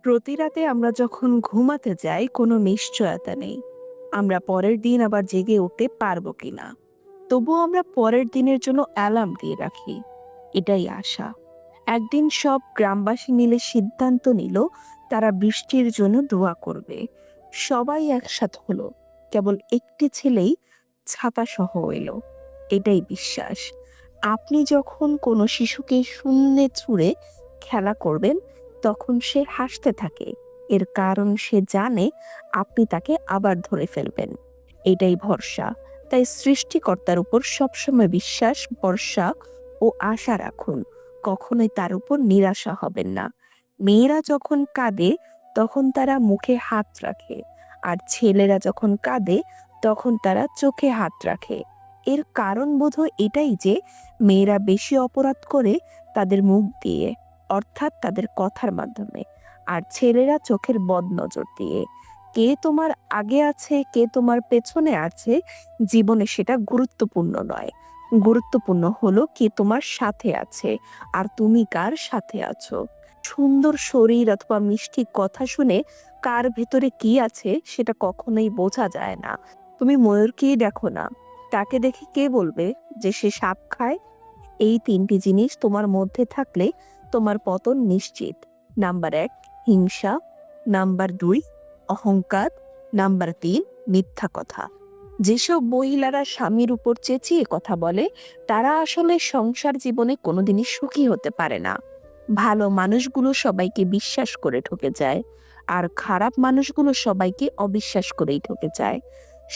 প্রতি রাতে আমরা যখন ঘুমাতে যাই কোনো নিশ্চয়তা নেই আমরা পরের দিন আবার জেগে উঠতে পারবো কিনা। তবুও আমরা পরের দিনের জন্য অ্যালার্ম দিয়ে রাখি, এটাই আশা। একদিন সব গ্রামবাসী মিলে সিদ্ধান্ত নিল তারা বৃষ্টির জন্য দোয়া করবে। সবাই একসাথে হলো, কেবল একটি ছেলেই ছাতা সহ এলো। এটাই বিশ্বাস। আপনি যখন কোনো শিশুকে শূন্যে ছুঁড়ে খেলা করবেন, তখন সে হাসতে থাকে। এর কারণ সে জানে আপনি তাকে আবার ধরে ফেলবেন। এটাই ভরসা। তাই সৃষ্টিকর্তার উপর সবসময় বিশ্বাস, ভরসা ও আশা রাখুন। কখনোই তার উপর নিরাশা হবেন না। মেয়েরা যখন কাঁদে তখন তারা মুখে হাত রাখে, আর ছেলেরা যখন কাঁদে তখন তারা চোখে হাত রাখে। এর কারণ বোধহয় এটাই যে মেয়েরা বেশি অপরাধ করে তাদের মুখ দিয়ে, অর্থাৎ তাদের কথার মাধ্যমে, আর ছেলেরা চোখের বদনজর দিয়ে। কে তোমার আগে আছে কে তোমার পেছনে আছে জীবনে সেটা গুরুত্বপূর্ণ নয়। গুরুত্বপূর্ণ হলো কে তোমার সাথে আছে আর তুমি কার সাথে আছো। সুন্দর শরীর অথবা মিষ্টি কথা শুনে কার ভেতরে কি আছে সেটা কখনোই বোঝা যায় না। তুমি ময়ূরকেই দেখো না, তাকে দেখে কে বলবে যে সে সাপ খায়? এই তিনটি জিনিস তোমার মধ্যে থাকলে তোমার পতন নিশ্চিত। নাম্বার ১ হিংসা, নাম্বার ২ অহংকার, নাম্বার ৩ মিথ্যা কথা। যেসব মহিলারা স্বামীর উপর চেঁচিয়ে কথা বলে তারা আসলে সংসার জীবনে কোনোদিনই সুখী হতে পারে না। ভালো মানুষগুলো সবাইকে বিশ্বাস করে ঠকে যায়, আর খারাপ মানুষগুলো সবাইকে অবিশ্বাস করেই ঠকে যায়।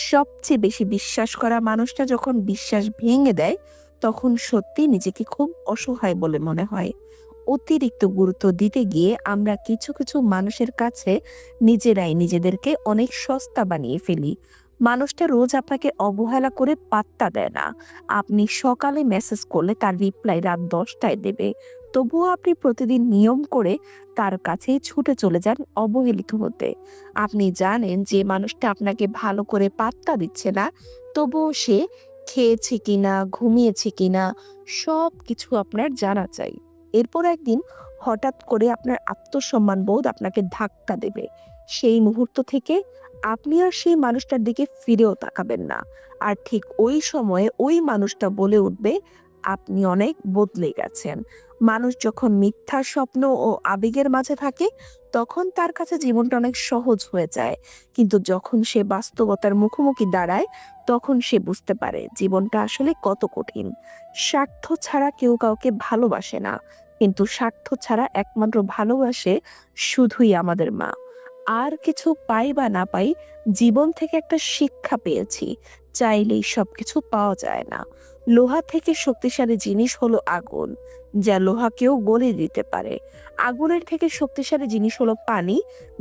সবচেয়ে বেশি বিশ্বাস করা মানুষটা যখন বিশ্বাস ভেঙে দেয় তখন সত্যি নিজেকে খুব অসহায় বলে মনে হয়। অতিরিক্ত গুরুত্ব দিতে গিয়ে আমরা কিছু কিছু মানুষের কাছে নিজেরাই নিজেদেরকে অনেক সস্তা বানিয়ে ফেলি। মানুষটা রোজ আপনাকে অবহেলা করে পাত্তা দেয় না। আপনি সকালে মেসেজ করলে তার রিপ্লাই রাত ১০টায় দেবে। তবুও আপনি প্রতিদিন নিয়ম করে তার কাছেই ছুটে চলে যান অবহেলিত হতে। আপনি জানেন যে মানুষটা আপনাকে ভালো করে পাত্তা দিচ্ছে না, তবুও সে খেয়েছে কিনা, ঘুমিয়েছে কিনা সবকিছু আপনার জানা চাই। এরপর একদিন হঠাৎ করে আপনার আত্মসম্মান বোধ আপনাকে ধাক্কা দেবে। সেই মুহূর্ত থেকে আপনি আর সেই মানুষটার দিকে ফিরেও তাকাবেন না। আর ঠিক ওই সময়ে ওই মানুষটা বলে উঠবে, আপনি অনেক বদলে গেছেন। মানুষ যখন মিথ্যা স্বপ্ন ও আবেগের মাঝে থাকে তখন তার কাছে জীবনটা অনেক সহজ হয়ে যায়। কিন্তু যখন সে বাস্তবতার মুখোমুখি দাঁড়ায় তখন সে বুঝতে পারে জীবনটা আসলে কত কঠিন। স্বার্থ ছাড়া কেউ কাউকে ভালোবাসে না, কিন্তু স্বার্থ ছাড়া একমাত্র ভালোবাসে শুধুই আমাদের মা। আর কিছু পাই বা না পাই, জীবন থেকে একটা শিক্ষা পেয়েছি, চাইলেই সবকিছু পাওয়া যায় না। লোহা থেকে শক্তিশালী জিনিস হলো আগুন, যা লোহাকেও গলে দিতে পারে। আগুনের থেকে শক্তিশালী জিনিস হলো পানি,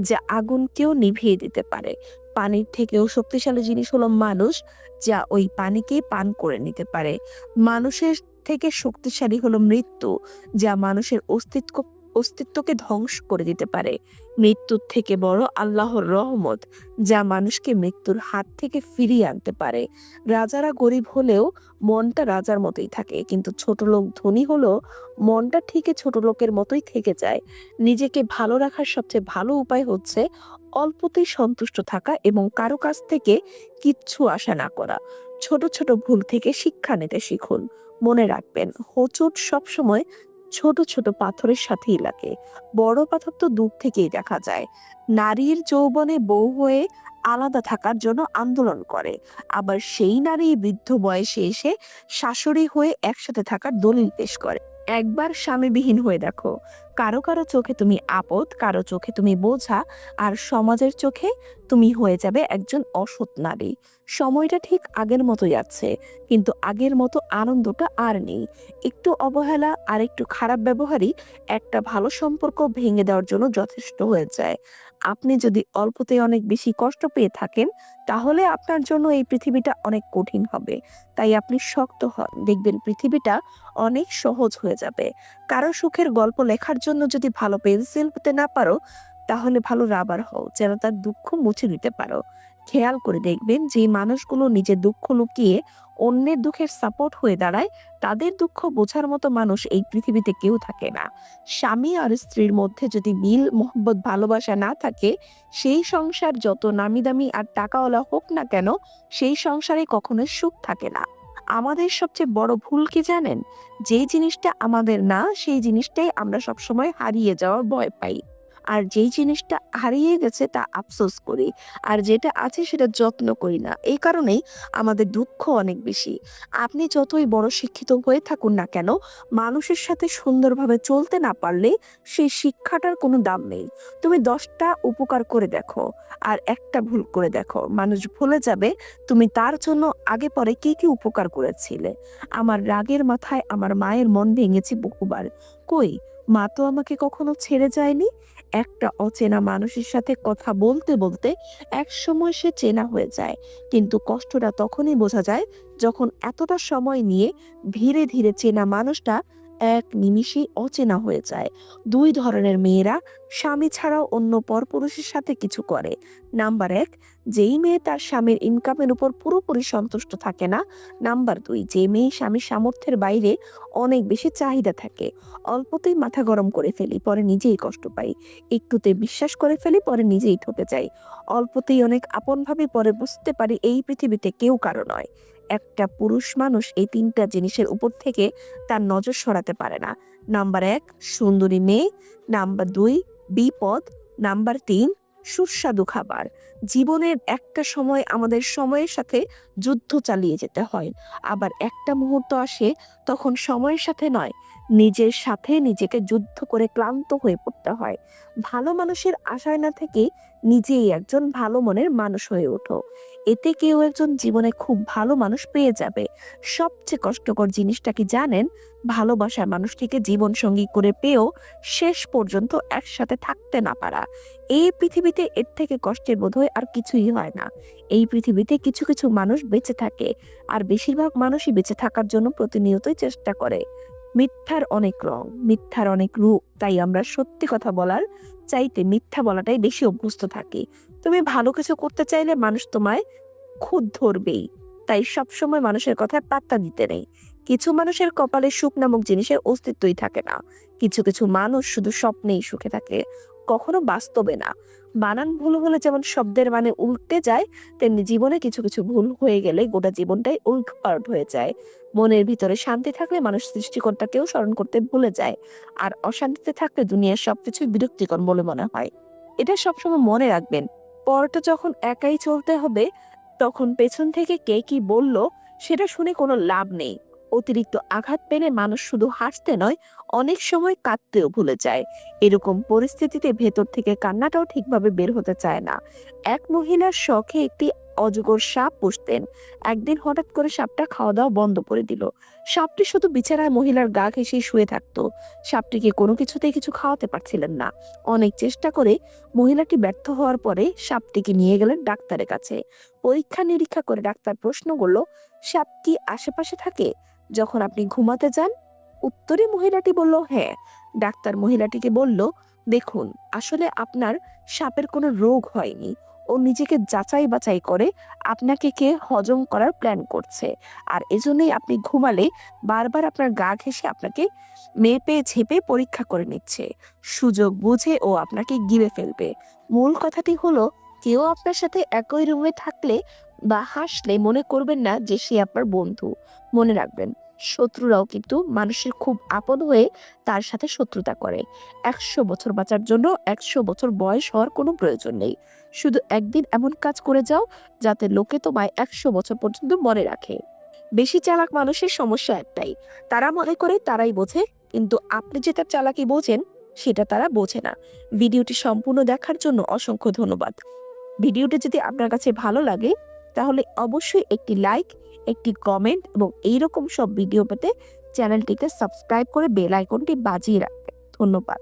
যা আগুনকেও নিভিয়ে দিতে পারে। পানির থেকেও শক্তিশালী জিনিস হলো মানুষ, যা ওই পানিকেই পান করে নিতে পারে। মানুষের থেকে শক্তিশালী হলো মৃত্যু, যা মানুষের অস্তিত্বকে ধ্বংস করে দিতে পারে। মৃত্যুর থেকে বড় আল্লাহর রহমত, যা মানুষকে মৃত্যুর হাত থেকে ফিরিয়ে আনতে পারে। রাজারা গরিব হলেও মনটা রাজার মতোই থাকে, কিন্তু ছোট লোক ধনী হলেও মনটা ঠিকই ছোট লোকের মতোই থেকে যায়। নিজেকে ভালো রাখার সবচেয়ে ভালো উপায় হচ্ছে অল্পতেই সন্তুষ্ট থাকা এবং কারো কাছ থেকে কিচ্ছু আশা না করা। ছোট ছোট ভুল থেকে শিক্ষা নিতে শিখুন। মনে রাখবেন, হোঁচট সবসময় ছোট ছোট পাথরের সাথেই লাগে, বড় পাথর তো দূর থেকেই দেখা যায়। নারীর যৌবনে বউ হয়ে আলাদা থাকার জন্য আন্দোলন করে, আবার সেই নারী বৃদ্ধ বয়সে এসে শাশুড়ি হয়ে একসাথে থাকার দলিল পেশ করে। একবার স্বামীবিহীন হয়ে দেখো, কারো কারো চোখে তুমি আপদ, কারো চোখে তুমি বোঝা, আর সমাজের চোখে তুমি হয়ে যাবে একজন অসৎ নারী। সময়টা ঠিক আগের মতোই আছে, কিন্তু আগের মতো আনন্দটা আর নেই। একটু অবহেলা আর একটু খারাপ ব্যবহারই একটা ভালো সম্পর্ক ভেঙে দেওয়ার জন্য যথেষ্ট হয়ে যায়। আপনি যদি অল্পতে অনেক বেশি কষ্ট পেয়ে থাকেন তাহলে আপনার জন্য এই পৃথিবীটা অনেক কঠিন হবে। তাই আপনি শক্ত হন, দেখবেন পৃথিবীটা অনেক সহজ হয়ে যাবে। কারো সুখের গল্প লেখার জন্য যদি ভালো পেন্সিল পেতে না পারো, তাহলে ভালো রাবার হও, যেন তার দুঃখ মুছে দিতে পারো। খেয়াল করে দেখবেন যে মানুষগুলো নিজের দুঃখ লুকিয়ে অন্যের দুঃখের সাপোর্ট হয়ে দাঁড়ায়, তাদের দুঃখ বোঝার মতো মানুষ এই পৃথিবীতে কেউ থাকে না। স্বামী আর স্ত্রীর মধ্যে যদি মিল, মোহব্বত, ভালোবাসা না থাকে, সেই সংসার যত নামি দামি আর টাকাওয়ালা হোক না কেন, সেই সংসারে কখনোই সুখ থাকে না। আমাদের সবচেয়ে বড় ভুল কি জানেন? যেই জিনিসটা আমাদের না, সেই জিনিসটাই আমরা সবসময় হারিয়ে যাওয়ার ভয় পাই। আর যেই জিনিসটা হারিয়ে গেছে তা আফসোস করি। আর যেটা আছে সেটা যত্ন করি না। এই কারণেই আমাদের দুঃখ অনেক বেশি। আপনি যতই বড় শিক্ষিত হয়ে থাকুন না কেন, মানুষের সাথে সুন্দরভাবে চলতে না পারলে সেই শিক্ষাটার কোনো দাম নেই। তুমি 10টা উপকার করে দেখো আর একটা ভুল করে দেখো, মানুষ ভুলে যাবে তুমি তার জন্য আগে পরে কি কি উপকার করেছিলে। আমার রাগের মাথায় আমার মায়ের মন ভেঙেছে বহুবার। কই, মা তো আমাকে কখনো ছেড়ে যায়নি। একটা অচেনা মানুষের সাথে কথা বলতে বলতে একসময় সে চেনা হয়ে যায়, কিন্তু কষ্টটা তখনই বোঝা যায় যখন এতটা সময় নিয়ে ধীরে ধীরে চেনা মানুষটা এক নিমিষেই অচেনা হয়ে যায়। 2 ধরনের মেয়েরা স্বামী ছাড়াও অন্য পরপুরুষের সাথে কিছু করে। নাম্বার 1, যেই মেয়ে তার স্বামীর ইনকামের উপর পুরোপুরি সন্তুষ্ট থাকে না। নাম্বার 2, যে মেয়ে স্বামীর সামর্থ্যের বাইরে অনেক বেশি চাহিদা থাকে। অল্পতেই মাথা গরম করে ফেলি, পরে নিজেই কষ্ট পাই। একটুতে বিশ্বাস করে ফেলি, পরে নিজেই ঠকে যাই। অল্পতেই অনেক আপন ভাবি, পরে বুঝতে পারি এই পৃথিবীতে কেউ কারো নয়। একটা পুরুষ মানুষ এই 3টা জিনিসের উপর থেকে তার নজর সরাতে পারে না। নাম্বার 1, সুন্দরী মেয়ে। নাম্বার 2, বিপদ। নাম্বার 3, সুস্বাদু খাবার। জীবনের একটা সময় আমাদের সময়ের সাথে যুদ্ধ চালিয়ে যেতে হয়। আবার একটা মুহূর্ত আসে তখন সময়ের সাথে নয়, নিজের সাথে নিজেকে যুদ্ধ করে ক্লান্ত হয়ে পড়তে হয়। ভালো মানুষের আশায় না থেকে নিজেই একজন ভালো মনের মানুষ হয়ে ওঠো। এতে কেউ একজন জীবনে খুব ভালো মানুষ পেয়ে যাবে। সবচেয়ে কষ্টকর জিনিসটা কি জানেন? ভালোবাসার মানুষটিকে জীবন সঙ্গী করে পেয়েও শেষ পর্যন্ত একসাথে থাকতে না পারা। এই পৃথিবীতে এর থেকে কষ্টের বোধহয় আর কিছুই হয় না। এই পৃথিবীতে কিছু কিছু মানুষ বেঁচে থাকে, আর বেশিরভাগ মানুষই বেঁচে থাকার জন্য প্রতিনিয়তই চেষ্টা করে। মিথ্যার অনেক রং, মিথ্যার অনেক রূপ, তাই আমরা সত্যি কথা বলার চাইতে মিথ্যা বলাটাই বেশি অভ্যস্ত থাকি। তুমি ভালো কিছু করতে চাইলে মানুষ তোমায় খুঁত ধরবেই, তাই সবসময় মানুষের কথায় পাত্তা দিতে নেই। কিছু মানুষের কপালে সুখ নামক জিনিসের অস্তিত্বই থাকে না। কিছু কিছু মানুষ শুধু স্বপ্নেই সুখে থাকে, কখনো বাস্তবে না। বানান ভুল হলে যেমন শব্দের মানে উল্টে যায়, তেমনি জীবনে কিছু কিছু ভুল হয়ে গেলে গোটা জীবনটাই উল্টপাল্ট হয়ে যায়। মনের ভিতরে শান্তি থাকলে মানুষ সৃষ্টিকর্তাকেও স্মরণ করতে ভুলে যায়, আর অশান্তিতে থাকলে দুনিয়ার সবকিছুই বিরক্তিকর বলে মনে হয়। এটা সবসময় মনে রাখবেন। পরটা যখন একাই চলতে হবে, তখন পেছন থেকে কে কি বলল সেটা শুনে কোনো লাভ নেই। অতিরিক্ত আঘাত পেলে মানুষ শুধু হাসতে নয়, অনেক সময় কাঁদতেও ভুলে যায়। এরকম পরিস্থিতিতে ভেতর থেকে কান্নাটাও ঠিকভাবে বের হতে চায় না। এক মহিলার শখে একটি অজগর সাপ পুষতেন। একদিন হঠাৎ করে সাপটা খাওয়া দাওয়া বন্ধ করে দিল। সাপটি শুধু বিছানায় মহিলার গা ঘেঁষে শুয়ে থাকতো। সাপটিকে কোনো কিছুতেই কিছু খাওয়াতে পারছিলেন না। অনেক চেষ্টা করে মহিলাটি ব্যর্থ হওয়ার পরে সাপটিকে নিয়ে গেলেন ডাক্তারের কাছে। পরীক্ষা নিরীক্ষা করে ডাক্তার প্রশ্ন করলো, সাপ কি আশেপাশে থাকে যখন আপনি ঘুমাতে যান? উত্তরে মহিলাটি বলল, হ্যাঁ। ডাক্তার মহিলাটিকে বলল, দেখুন, আসলে আপনার সাপের কোনো রোগ হয়নি। ও নিজেকে যাচাই বাছাই করে আপনাকে কে হজম করার প্ল্যান করছে। আর এজন্যই আপনি ঘুমালে বারবার আপনার গা ঘেঁষে আপনাকে মেপে ঝেপে পরীক্ষা করে নিচ্ছে। সুযোগ বুঝে ও আপনাকে গিলে ফেলবে। মূল কথাটি হলো, কেউ আপনার সাথে একই রুমে থাকলে বা হাসলে মনে করবেন না যে সে আপনার বন্ধু। মনে রাখবেন, শত্রুরাও কিন্তু মানুষের খুব আপন হয়ে তার সাথে শত্রুতা করে। 100 বছর বাঁচার জন্য 100 বছর বয়স হওয়ার কোনো প্রয়োজন নেই। শুধু একদিন এমন কাজ করে যাও যাতে লোকে তোমায় 100 বছর পর্যন্ত মনে রাখে। বেশি চালাক মানুষের সমস্যা একটাই, তারা মনে করে তারাই বোঝে, কিন্তু আপনি যে তার চালাকি বোঝেন সেটা তারা বোঝে না। ভিডিওটি সম্পূর্ণ দেখার জন্য অসংখ্য ধন্যবাদ। ভিডিওটি যদি আপনার কাছে ভালো লাগে তাহলে অবশ্যই একটি লাইক, একটি কমেন্ট এবং এইরকম সব ভিডিও পেতে চ্যানেলটিকে সাবস্ক্রাইব করে বেল আইকনটি বাজিয়ে রাখবেন। ধন্যবাদ।